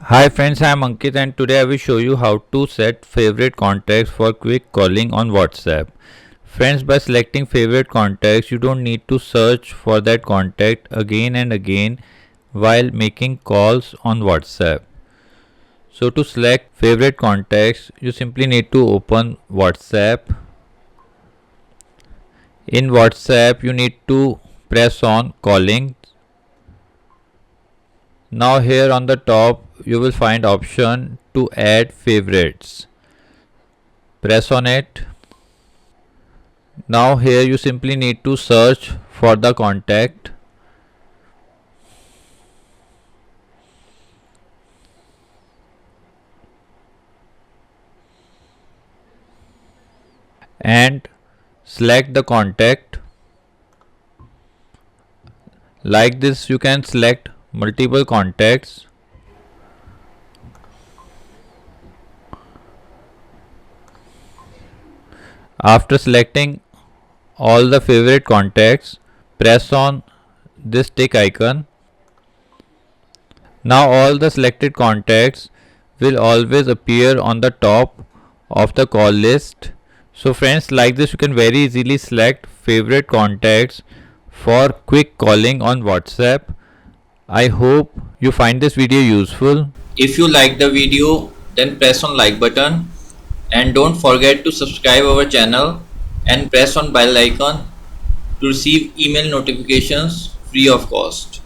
Hi friends, I am Ankit and today I will show you how to set favorite contacts for quick calling on WhatsApp. Friends, by selecting favorite contacts, you don't need to search for that contact again and again while making calls on WhatsApp. So to select favorite contacts, you simply need to open WhatsApp. In WhatsApp, you need to press on calling. Now here on the top, you will find option to add favorites. Press on it. Now here you simply need to search for the contact. And select the contact. Like this, you can select multiple contacts. After selecting all the favorite contacts, press on this tick icon. Now all the selected contacts will always appear on the top of the call list. So friends, like this you can very easily select favorite contacts for quick calling on WhatsApp. I hope you find this video useful. If you like the video, then press on like button and don't forget to subscribe our channel and press on bell icon to receive email notifications free of cost.